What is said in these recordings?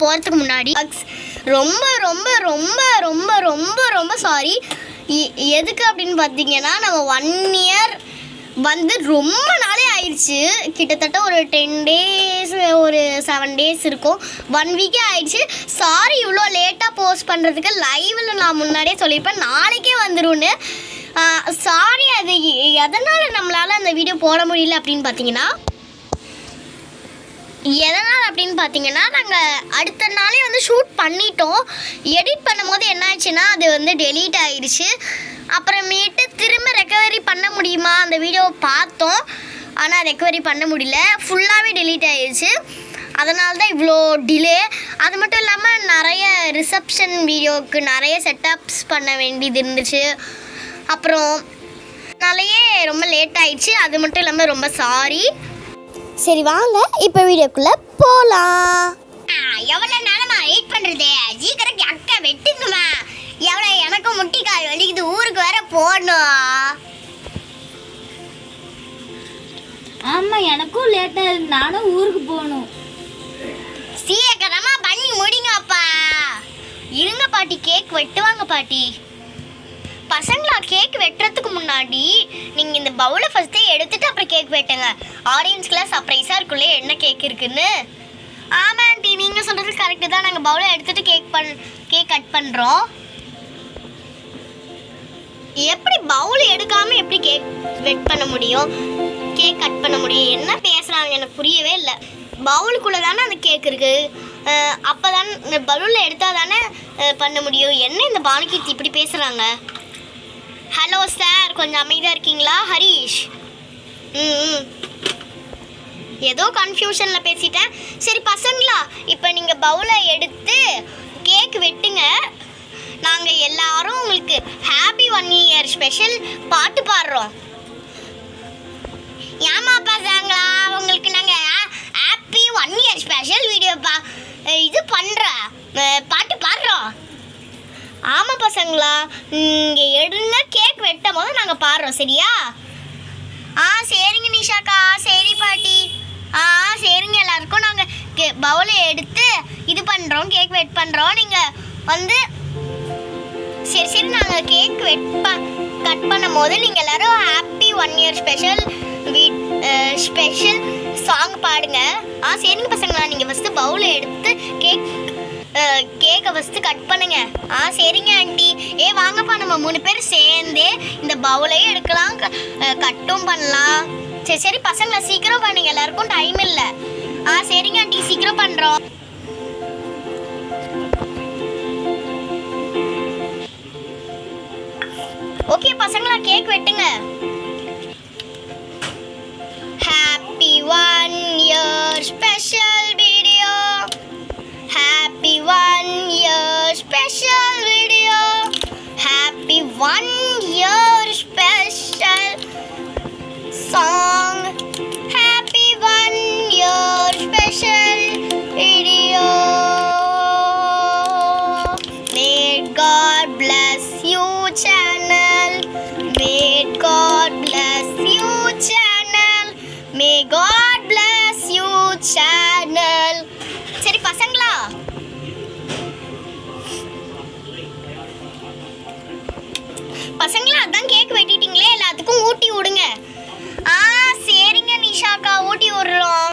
போகிறதுக்கு முன்னாடி ரொம்ப ரொம்ப ரொம்ப ரொம்ப ரொம்ப ரொம்ப சாரி. எதுக்கு அப்படின்னு பார்த்தீங்கன்னா நம்ம 1 இயர் வந்து ரொம்ப நாளே ஆயிடுச்சு. கிட்டத்தட்ட ஒரு 10 days ஒரு 7 days இருக்கும், 1 வீக்கே ஆயிடுச்சு. சாரி இவ்வளோ லேட்டாக போஸ்ட் பண்ணுறதுக்கு. லைவில் நான் முன்னாடியே சொல்லியிருப்பேன் நாளைக்கே வந்துடும்னு. சாரி. அது எதனால் நம்மளால் அந்த வீடியோ போட முடியல அப்படின்னு பார்த்தீங்கன்னா நாங்கள் அடுத்த நாளே வந்து ஷூட் பண்ணிட்டோம். எடிட் பண்ணும்போது என்ன ஆச்சுன்னா அது வந்து டெலீட் ஆகிடுச்சு. அப்புறமேட்டு திரும்ப ரெக்கவரி பண்ண முடியுமா அந்த வீடியோவை பார்த்தோம், ஆனால் ரெக்கவரி பண்ண முடியல, ஃபுல்லாகவே டெலீட் ஆகிடுச்சு. அதனால தான் இவ்வளோ டிலே. அது மட்டும் இல்லாமல் நிறைய ரிசப்ஷன் வீடியோவுக்கு நிறைய செட்டப்ஸ் பண்ண வேண்டியது இருந்துச்சு. அப்புறம் அதனாலேயே ரொம்ப லேட் ஆகிடுச்சு. அது மட்டும் இல்லாமல் ரொம்ப சாரி. சரி வாங்க இப்போ வீடியோக்குள்ளே போகலாம். எவ்வளோ நேரமா வெயிட் பண்ணுறது, சீக்கிரம் அக்கா வெட்டுங்கம்மா. எவ்வளோ எனக்கும் முட்டிக்கால் வலிக்குது, ஊருக்கு வேற போகணும். ஆமாம் எனக்கும் லேட்டாக இருக்கு, நானும் ஊருக்கு போகணும். சீக்கிரமா பண்ணி முடிங்கப்பா. இருங்க பாட்டி, கேக் வெட்டுவாங்க பாட்டி. பசங்களா கேக் வெட்டுறதுக்கு முன்னாடி நீங்கள் இந்த பவுலை ஃபஸ்ட்டே எடுத்துகிட்டு அப்புறம் கேக் வெட்டுங்க. ஆடியன்ஸ்க்குலாம் சர்ப்ரைஸாக இருக்குள்ளே என்ன கேக் இருக்குன்னு. ஆமாம் ஆண்டி, நீங்கள் சொல்கிறது கரெக்டு தான். நாங்கள் பவுலை எடுத்துகிட்டு கேக் கட் பண்ணுறோம். எப்படி பவுல் எடுக்காமல் எப்படி கேக் வெட் பண்ண முடியும், கேக் கட் பண்ண முடியும்? என்ன பேசுகிறாங்க எனக்கு புரியவே இல்லை. பவுலுக்குள்ளே தானே அந்த கேக் இருக்குது, அப்போ தானே இந்த பலூனில் எடுத்தால் தானே பண்ண முடியும். என்ன இந்த பானுகீர்த்தி இப்படி பேசுகிறாங்க? ஹலோ சார், கொஞ்சம் அமைதியாக இருக்கீங்களா? ஹரீஷ். ஏதோ கன்ஃபியூஷனில் பேசிட்டேன். சரி பசங்களா, இப்போ நீங்கள் பவுலை எடுத்து கேக் வெட்டுங்க. நாங்கள் எல்லாரும் உங்களுக்கு ஹாப்பி 1 year ஸ்பெஷல் பாட்டு பாடுறோம். ஏமா பசங்களா, உங்களுக்கு நாங்கள் ஹாப்பி 1 year ஸ்பெஷல் வீடியோ இது பண்ணுறோம், பாட்டு பாடுறோம். ஆமாம் பசங்களா, நீங்கள் எடுங்க, கேக் வெட்டும் போது நாங்கள் பாடுறோம், சரியா? சரிங்க நிஷாக்கா. சரி பாட்டி. சரிங்க. எல்லாருக்கும் நாங்கள் பவுலை எடுத்து இது பண்ணுறோம், கேக் வெட் பண்ணுறோம். நீங்கள் வந்து சரி நாங்கள் கேக் கட் பண்ணும் போது நீங்கள் எல்லோரும் ஹாப்பி 1 year ஸ்பெஷல் சாங் பாடுங்க. சரிங்க பசங்களா, நீங்கள் ஃபஸ்ட்டு பவுலை எடுத்து கேக்கை ஃபஸ்ட்டு கட் பண்ணுங்க. சரிங்க ஆண்டி. வாங்கப்பா, நம்ம 3 பேர் சேர்ந்து இந்த பவுலையும் எடுக்கலாம், கட்டும் பண்ணலாம். சரி பசங்களை சீக்கிரம் பண்ணுங்க, எல்லாருக்கும் டைம் இல்லை. சரிங்க ஆண்டி, சீக்கிரம் பண்ணுறோம். ஓகே பசங்களா, கேக் வெட்டுங்க. Happy 1 year special video, happy 1 year special video, happy 1 year special song, happy 1 year special video. May God bless you channel, may God bless you channel, may God bless you channel. சரி பசங்களா, அதான் cake வெட்டிட்டீங்களே, எல்லாத்துக்கும் ஊட்டி விடுங்க. சரிங்க நிஷாக்கா, ஊட்டி விடுறோம்.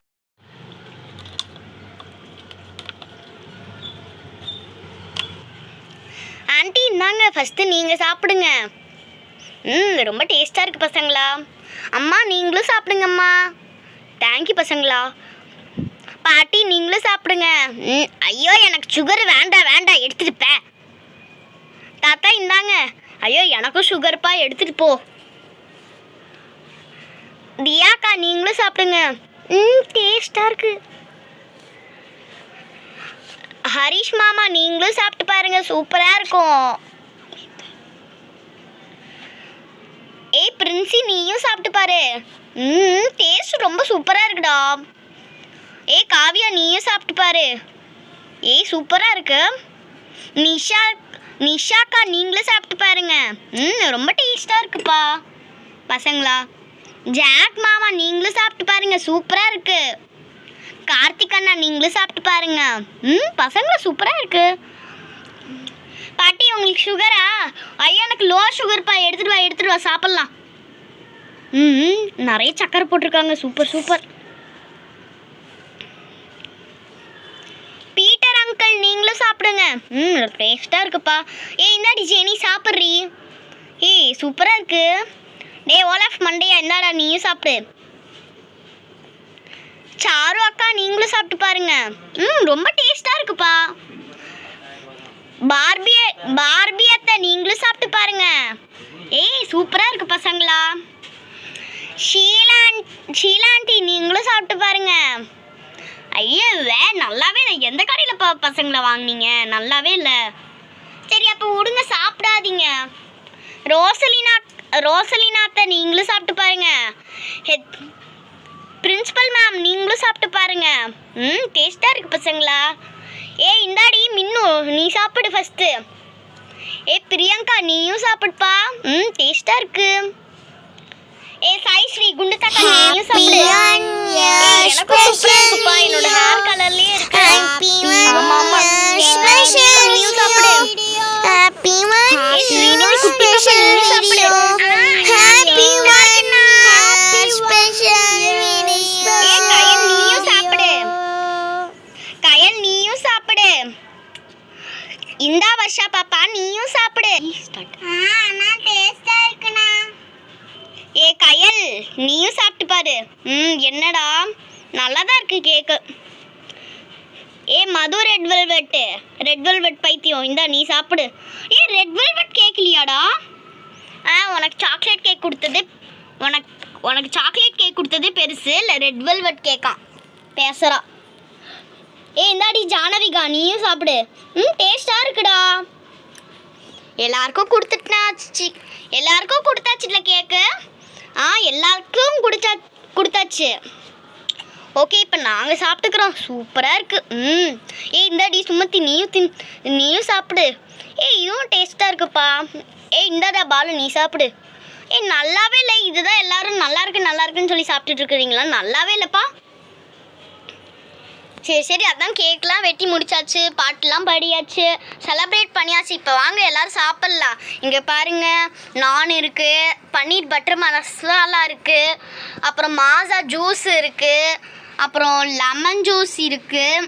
Aunty இந்தாங்க, first நீங்கள் சாப்பிடுங்க. ரொம்ப டேஸ்ட்டாக இருக்குது பசங்களா. அம்மா நீங்களும் சாப்பிடுங்கம்மா. தேங்க்யூ பசங்களா. பாட்டி நீங்களும் சாப்பிடுங்க. ஐயோ எனக்கு சுகர் வேண்டாம் எடுத்துட்டுப்பேன். தாத்தா இந்தாங்க. ஐயோ எனக்கும் சுகர்ப்பா, எடுத்துகிட்டு போ. தியாக்கா நீங்களும் சாப்பிடுங்க. டேஸ்ட்டாக இருக்குது. ஹரிஷ் மாமா நீங்களும் சாப்பிட்டு பாருங்க, சூப்பராக இருக்கும். பிரின்சி நீயும் சாப்பிட்டு பாரு. டேஸ்ட் ரொம்ப சூப்பராக இருக்குடா. காவியா நீயும் சாப்பிட்டு பாரு. சூப்பராக இருக்கு. நிஷாக்கா நீங்களும் சாப்பிட்டு பாருங்க. ரொம்ப டேஸ்ட்டாக இருக்குப்பா பசங்களா. ஜாக் மாமா நீங்களும் சாப்பிட்டு பாருங்க, சூப்பராக இருக்கு. கார்த்திக் அண்ணா நீங்களும் சாப்பிட்டு பாருங்க. பசங்க சூப்பராக இருக்கு. பாட்டி உங்களுக்கு சுகரா? ஐயா எனக்கு லோ சுகர்ப்பா. எடுத்துட்டு வா சாப்பிட்லாம். நிறைய சக்கரை போட்டிருக்காங்க. Super super. பீட்டர் அங்கிள் நீங்களும் சாப்பிடுங்க. டேஸ்ட்டாக இருக்குப்பா. இந்தாடி ஜெனி சாப்பிட்றீ. சூப்பராக இருக்கு. டே ஓலாஃப் மண்டையா இந்தாடா நீயும் சாப்பிடு. சாரு அக்கா நீங்களும் சாப்பிட்டு பாருங்க. ரொம்ப டேஸ்ட்டாக இருக்குப்பா. பார்பி அத்தை நீங்களும் சாப்பிட்டு பாருங்க. சூப்பராக இருக்கு பசங்களா. ஷீலா ஆண்டி நீங்களும் சாப்பிட்டு பாருங்க. ஐயோ நல்லாவே இல்லை. எந்த கடையில் பசங்களை வாங்கினீங்க? நல்லாவே இல்லை. சரி அப்போ விடுங்க, சாப்பிடாதீங்க. ரோசலினா அத்தை நீங்களும் சாப்பிட்டு பாருங்க. பிரின்சிபல் மேம் நீங்களும் சாப்பிட்டு பாருங்க. டேஸ்ட்டாக இருக்கு பசங்களா. இந்தாடி மின்னு நீ சாப்பிடு ஃபஸ்ட்டு. பிரியங்கா நீயும் சாப்பிடுப்பா. டேஸ்ட்டாக இருக்கு. சாய்ஸ்ரீ குண்டு தக்கா நீயும் சாப்பிடு. எனக்கு சூப்பராக இருக்குப்பா. என்னோட ஹேர் கலர்லேயே இருக்கு. நீயும் சாப்பிடு. ஸ்ரீநிதி குட்டி பாப்பா நீயும் சாப்பிடு. இந்தா வர்ஷா பாப்பா நீயும் சாப்பிடு. கயல் நீயும் சாப்பிட்டு பாரு. என்னடா நல்லா தான் இருக்கு கேக்கு. மது ரெட் வெல்வெட் பைத்தியம் இந்தா நீ சாப்பிடு. ரெட் வெல்வெட் கேக் இல்லையாடா? உனக்கு சாக்லேட் கேக் கொடுத்தது உனக்கு சாக்லேட் கேக் கொடுத்தது பெருசு இல்லை ரெட் வெல்வெட் கேக்கா பேசுகிறா. இந்தாடி ஜானவிகா நீயும் சாப்பிடு. டேஸ்டாக இருக்குடா. எல்லாருக்கும் கொடுத்தாச்சுல கேக்கு. எல்லாருக்கும் கொடுத்தாச்சு. ஓகே இப்போ நாங்கள் சாப்பிட்டுக்கிறோம். சூப்பராக இருக்குது. இந்தாடி சுமத்தி நீயும் சாப்பிடு. இதுவும் டேஸ்ட்டாக இருக்குப்பா. இந்தாடா பாலு நீ சாப்பிடு. நல்லாவே இல்லை. இதுதான் எல்லாரும் நல்லா இருக்குன்னு சொல்லி சாப்பிட்டுட்டு இருக்கிறீங்களா? நல்லாவே இல்லைப்பா. சரி அதான் கேக்லாம் வெட்டி முடிச்சாச்சு, பாட்டுலாம் பாடியாச்சு, செலப்ரேட் பண்ணியாச்சு. இப்போ வாங்க எல்லோரும் சாப்பிட்லாம். இங்கே பாருங்கள், நான் இருக்குது, பன்னீர் பட்டர் மசாலா இருக்குது, அப்புறம் மாசா ஜூஸ் இருக்குது, அப்புறம் லெமன் ஜூஸ் இருக்குது,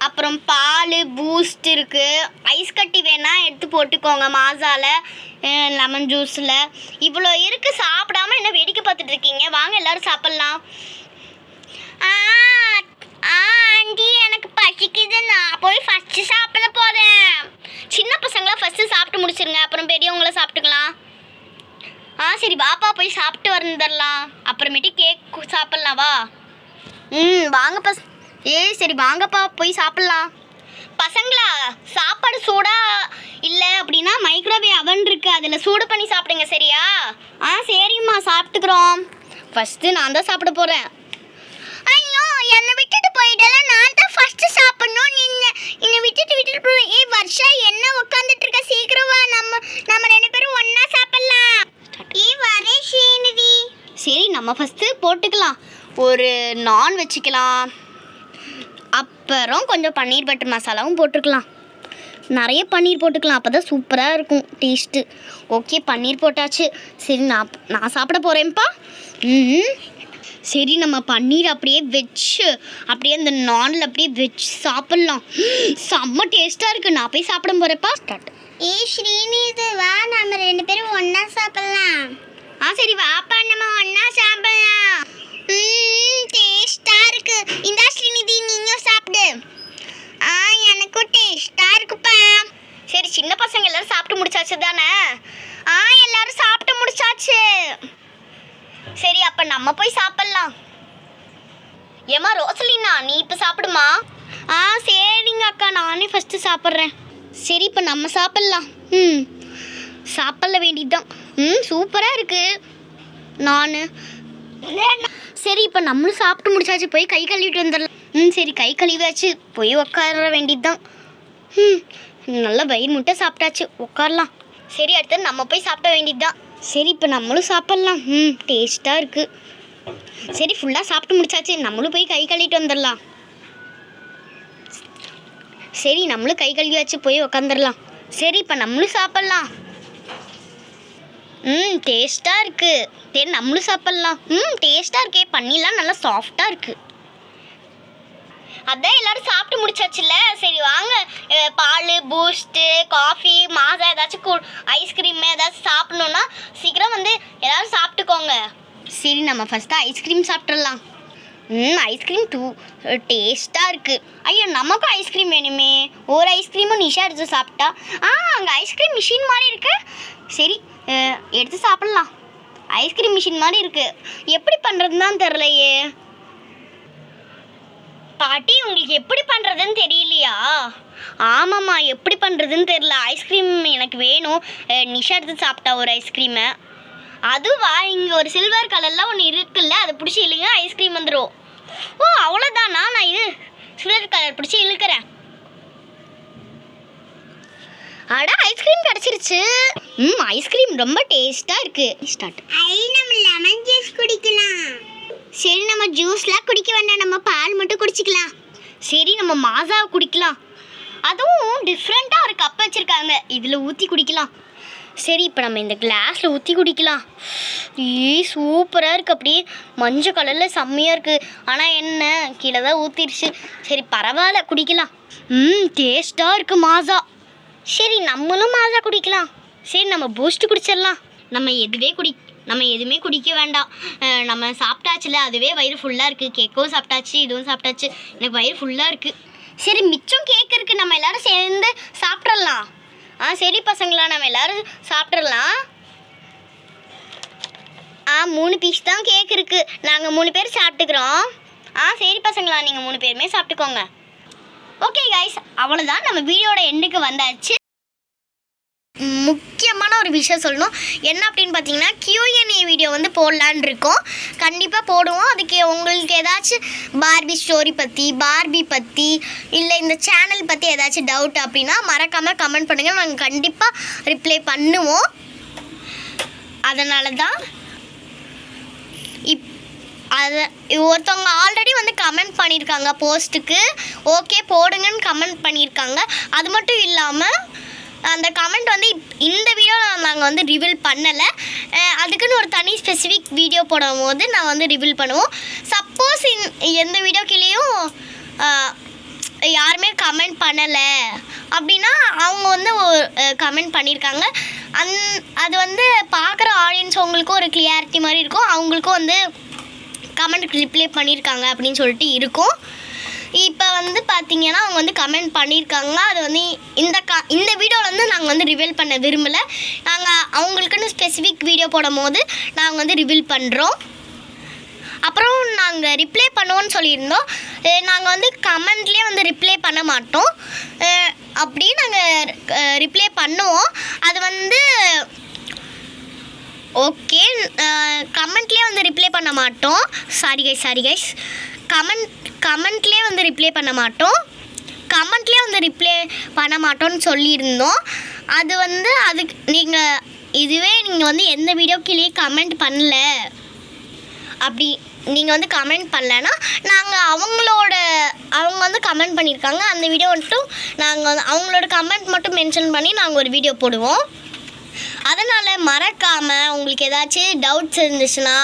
அப்புறம் பால் பூஸ்ட் இருக்குது. ஐஸ் கட்டி வேணால் எடுத்து போட்டுக்கோங்க மாசாவில், லெமன் ஜூஸில். இவ்வளோ இருக்குது. சாப்பிடாம என்ன வேடிக்கை பார்த்துட்டு இருக்கீங்க? வாங்க எல்லோரும் சாப்பிட்லாம். ஆண்டி எனக்கு பசிக்குது, நான் போய் ஃபஸ்ட்டு சாப்பிட போகிறேன். சின்ன பசங்களாம் ஃபஸ்ட்டு சாப்பிட்டு முடிச்சிருங்க, அப்புறம் பெரியவங்கள சாப்பிட்டுக்கலாம். சரி பாப்பா போய் சாப்பிட்டு வந்துடலாம், அப்புறமேட்டு கேக் சாப்பிட்லாம் வா. வாங்கப்பா. சரி வாங்கப்பா போய் சாப்பிட்லாம். பசங்களா சாப்பாடு சூடாக இல்லை அப்படின்னா மைக்ரோவேவ் அவன் இருக்குது, அதில் சூடு பண்ணி சாப்பிடுங்க சரியா? சரிம்மா சாப்பிட்டுக்கிறோம். ஃபஸ்ட்டு நான் தான் சாப்பிட போகிறேன். ஐயோ என்னை விட்டுட்டு போயிடல, நான் தான் ஃபர்ஸ்ட் சாப்பிடணும். என்னை விட்டுட்டு போய் வர்ஷா என்ன உட்காந்துட்டு இருக்க? சீக்கிரம் வா, நம்ம ரெண்டு பேரும் ஒண்ணா சாப்பிடலாம். வரே ஸ்ரீநிதி. சரி நம்ம ஃபர்ஸ்ட் போட்டுக்கலாம். ஒரு நான் வச்சுக்கலாம், அப்புறம் கொஞ்சம் பன்னீர் பட்டர் மசாலாவும் போட்டுக்கலாம். நிறைய பன்னீர் போட்டுக்கலாம், அப்போ தான் சூப்பராக இருக்கும் டேஸ்ட்டு. ஓகே பன்னீர் போட்டாச்சு. சரி நான் சாப்பிட போகிறேன்ப்பா. சரி நம்ம பன்னீர் அப்படியே அந்த நானில் அப்படியே வச்சு சாப்பிட்லாம். செம்ம டேஸ்ட்டாக இருக்குது. நான் போய் சாப்பிட போகிறேன்ப்பா. ஸ்டார்ட். ஸ்ரீநிதி வா, நம்ம ரெண்டு பேரும் ஒன்றா சாப்பிட்லாம். சரி வாப்பா நம்ம ஒன்றா சாப்பிட்லாம். டேஸ்ட்டாக இருக்குது. இந்தா ஸ்ரீநிதி நீயும் சாப்பிடு. எனக்கும் டேஸ்ட்டாக இருக்குப்பா. சரி சின்ன பசங்க எல்லோரும் சாப்பிட்டு முடிச்சாச்சு தானே? எல்லோரும் சாப்பிட்டு முடிச்சாச்சு. சரி அப்போ நம்ம போய் சாப்பிட்லாம். ஏம்மா ரோசலினா நீ இப்போ சாப்பிடுமா? சரிங்க அக்கா, நானே ஃபஸ்ட்டு சாப்பிட்றேன். சரி இப்போ நம்ம சாப்பிட்லாம். சாப்பிட வேண்டியதுதான். சூப்பராக இருக்குது. சரி இப்போ நம்மளும் சாப்பிட்டு முடிச்சாச்சு, போய் கை கழுவிட்டு வந்துடலாம். சரி கை கழுவியாச்சு, போய் உட்கார வேண்டியதுதான். நல்லா வயிறு முட்டை சாப்பிட்டாச்சு, உட்காரலாம். சரி அடுத்து நம்ம போய் சாப்பிட வேண்டியதுதான். சரி இப்போ நம்மளும் சாப்பிட்லாம். டேஸ்ட்டாக இருக்குது. சரி ஃபுல்லாக சாப்பிட்டு முடிச்சாச்சு, நம்மளும் போய் கை கழுவிட்டு வந்துடலாம். சரி நம்மளும் கை கழுவியாச்சு, போய் உக்காந்துடலாம். சரி இப்போ நம்மளும் சாப்பிட்லாம். டேஸ்ட்டாக இருக்குது. சரி நம்மளும் சாப்பிட்லாம். டேஸ்ட்டாக இருக்கே, பன்னீர்லாம் நல்லா சாஃப்டாக இருக்குது. அதான் எல்லாரும் சாப்பிட்டு முடிச்சாச்சுல்ல, சரி வாங்க பால், பூஸ்ட்டு, காஃபி, மாசா ஏதாச்சும் ஐஸ்கிரீம் ஏதாச்சும் சாப்பிட்ணுன்னா சீக்கிரம் வந்து எல்லோரும் சாப்பிட்டுக்கோங்க. சரி நம்ம ஃபஸ்ட்டு ஐஸ்கிரீம் சாப்பிட்றலாம். ஐஸ்கிரீம் டேஸ்ட்டாக இருக்குது. ஐயோ நமக்கும் ஐஸ்கிரீம் வேணுமே. ஒரு ஐஸ்கிரீமும் நிஷா எடுத்து சாப்பிட்டா. அங்கே ஐஸ்கிரீம் மிஷின் மாதிரி இருக்கு. சரி எடுத்து சாப்பிட்லாம். ஐஸ்கிரீம் மிஷின் மாதிரி இருக்குது, எப்படி பண்ணுறதுன்னு தான் தெரிலையே. பாட்டி உங்களுக்கு எப்படி பண்ணுறதுன்னு தெரியலையா? ஆமாம்மா எப்படி பண்ணுறதுன்னு தெரில. ஐஸ்கிரீம் எனக்கு வேணும். நிஷா எடுத்து சாப்பிட்டா ஒரு ஐஸ்கிரீமை. அதுவா, இங்கே ஒரு சில்வர் கலரில் ஒன்று இருக்குல்ல, அதை பிடிச்சி இழுங்க, ஐஸ்கிரீம் வந்துடும். ஓ அவ்வளோதானா? நான் இது சில்வர் கலர் பிடிச்சி இழுக்கிறேன். அட ஐஸ்கிரீம் கிடச்சிருச்சு. ஐஸ்கிரீம் ரொம்ப டேஸ்ட்டாக இருக்குது. ஸ்டார்ட். நம்ம லெமன் ஜூஸ் குடிக்கலாம். சரி நம்ம ஜூஸ்லாம் குடிக்க வேண்டாம், நம்ம பால் மட்டும் குடிச்சிக்கலாம். சரி நம்ம மாசாவை குடிக்கலாம். அதுவும் டிஃப்ரெண்ட்டாக ஒரு கப் வச்சுருக்காங்க, இதில் ஊற்றி குடிக்கலாம். சரி இப்போ நம்ம இந்த கிளாஸில் ஊற்றி குடிக்கலாம். சூப்பராக இருக்குது, அப்படியே மஞ்சள் கலரில் செம்மையாக இருக்குது. ஆனால் என்ன கீழே தான் ஊற்றிடுச்சு. சரி பரவாயில்ல குடிக்கலாம். டேஸ்ட்டாக இருக்குது மாசா. சரி நம்மளும் மாசா குடிக்கலாம். சரி நம்ம பூஸ்ட்டு குடிச்சிடலாம். நம்ம எதுவுமே குடிக்க வேண்டாம். நம்ம சாப்பிட்டாச்சுல, அதுவே வயிறு ஃபுல்லாக இருக்குது. கேக்கும் சாப்பிட்டாச்சு, இதுவும் சாப்பிட்டாச்சு, எனக்கு வயிறு ஃபுல்லாக இருக்குது. சரி மிச்சம் கேக் இருக்குது, நம்ம எல்லோரும் சேர்ந்து சாப்பிட்றலாம். சரி பசங்களா, நம்ம எல்லோரும் சாப்பிட்றலாம். 3 பீஸ் தான் கேக் இருக்குது, நாங்கள் 3 பேர் சாப்பிட்டுக்கிறோம். சரி பசங்களா, நீங்கள் 3 பேருமே சாப்பிட்டுக்கோங்க. ஓகே கைஸ், அவ்வளோதான், நம்ம வீடியோட எண்டுக்கு வந்தாச்சு. முக்கியமான ஒரு விஷயம் சொல்லணும். என்ன அப்படின்னு பார்த்தீங்கன்னா, Q&A வீடியோ வந்து போடலான்னு இருக்கோம். கண்டிப்பாக போடுவோம். அதுக்கு உங்களுக்கு ஏதாச்சும் பார்பி ஸ்டோரி பற்றி, பார்பி பற்றி, இல்லை இந்த சேனல் பற்றி ஏதாச்சும் டவுட் அப்படின்னா மறக்காமல் கமெண்ட் பண்ணுங்கள், நாங்கள் கண்டிப்பாக ரிப்ளை பண்ணுவோம். அதனால தான் ஒருத்தவங்க ஆல்ரெடி வந்து கமெண்ட் பண்ணியிருக்காங்க போஸ்ட்டுக்கு, ஓகே போடுங்கன்னு கமெண்ட் பண்ணியிருக்காங்க. அது மட்டும் இல்லாமல் அந்த கமெண்ட் வந்து இந்த வீடியோவில் நாங்கள் வந்து ரிவீல் பண்ணலை. அதுக்குன்னு ஒரு தனி ஸ்பெசிஃபிக் வீடியோ போடும் போது நான் வந்து ரிவீல் பண்ணுவோம். சப்போஸ் எந்த வீடியோக்கிலேயும் யாருமே கமெண்ட் பண்ணலை அப்படின்னா அவங்க வந்து கமெண்ட் பண்ணியிருக்காங்க. அது வந்து பார்க்குற ஆடியன்ஸ் அவங்களுக்கும் ஒரு கிளியாரிட்டி மாதிரி இருக்கும், அவங்களுக்கும் வந்து கமெண்ட் ரிப்ளை பண்ணியிருக்காங்க அப்படின்னு சொல்லிட்டு இருக்கும். இப்போ வந்து பார்த்திங்கன்னா அவங்க வந்து கமெண்ட் பண்ணியிருக்காங்க. அது வந்து இந்த வீடியோவில் வந்து நாங்கள் வந்து ரிவீல் பண்ண விரும்பலை. நாங்கள் அவங்களுக்குன்னு ஸ்பெசிஃபிக் வீடியோ போடும் போது நாங்கள் வந்து ரிவீல் பண்ணுறோம். அப்புறம் நாங்கள் ரிப்ளை பண்ணுவோன்னு சொல்லியிருந்தோம். நாங்கள் வந்து கமெண்ட்லேயே வந்து ரிப்ளை பண்ண மாட்டோம், அப்படியே நாங்கள் ரிப்ளை பண்ணுவோம். அது வந்து ஓகே, கமெண்ட்லேயே வந்து ரிப்ளை பண்ண மாட்டோம். சாரி கைஸ், கமெண்ட்லேயே வந்து ரிப்ளை பண்ண மாட்டோம். கமெண்ட்லேயே வந்து ரிப்ளை பண்ண மாட்டோம்னு சொல்லியிருந்தோம். அது வந்து அதுக்கு நீங்கள் வந்து எந்த வீடியோக்கிலேயே கமெண்ட் பண்ணல, அப்படி நீங்கள் வந்து கமெண்ட் பண்ணலைன்னா நாங்கள் அவங்க வந்து கமெண்ட் பண்ணியிருக்காங்க, அந்த வீடியோ மட்டும் நாங்கள் வந்து அவங்களோட கமெண்ட் மட்டும் மென்ஷன் பண்ணி நாங்கள் ஒரு வீடியோ போடுவோம். அதனால் மறக்காமல் உங்களுக்கு ஏதாச்சும் டவுட்ஸ் இருந்துச்சுன்னா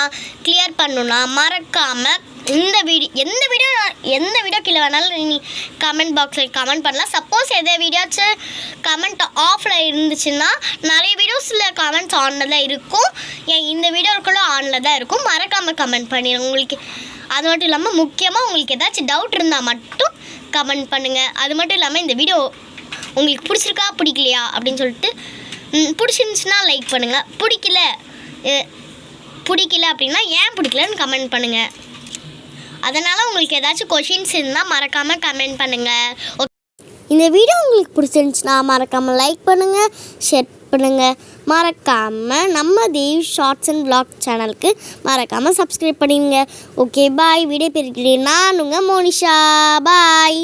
கிளியர் பண்ணணுன்னா மறக்காமல் எந்த வீடியோ கீழே வேணாலும் நீ கமெண்ட் பாக்ஸில் கமெண்ட் பண்ணலாம். சப்போஸ் எந்த வீடியோச்சும் கமெண்ட் ஆஃபில் இருந்துச்சுன்னா, நிறைய வீடியோஸில் கமெண்ட்ஸ் ஆனில் தான் இருக்கும், இந்த வீடியோக்குள்ளே ஆனில் தான் இருக்கும். மறக்காமல் கமெண்ட் பண்ணிடுங்க. உங்களுக்கு அது மட்டும் இல்லாமல் முக்கியமாக உங்களுக்கு ஏதாச்சும் டவுட் இருந்தால் மட்டும் கமெண்ட் பண்ணுங்கள். அது மட்டும் இல்லாமல் இந்த வீடியோ உங்களுக்கு பிடிச்சிருக்கா பிடிக்கலையா அப்படின்னு சொல்லிட்டு, பிடிச்சிருந்துச்சுன்னா லைக் பண்ணுங்கள், பிடிக்கல அப்படின்னா ஏன் பிடிக்கலன்னு கமெண்ட் பண்ணுங்கள். அதனால் உங்களுக்கு ஏதாச்சும் கொஷின்ஸ் இருந்தால் மறக்காமல் கமெண்ட் பண்ணுங்கள். ஓகே, இந்த வீடியோ உங்களுக்கு பிடிச்சிருந்துச்சுன்னா மறக்காமல் லைக் பண்ணுங்கள், ஷேர் பண்ணுங்கள். மறக்காமல் நம்ம தேவ் ஷார்ட்ஸ் அண்ட் vlog சேனலுக்கு மறக்காமல் சப்ஸ்கிரைப் பண்ணிடுங்க. ஓகே பாய், வீடியோ பெருக்கிறேன். நான் உங்கள் மோனிஷா. பாய்.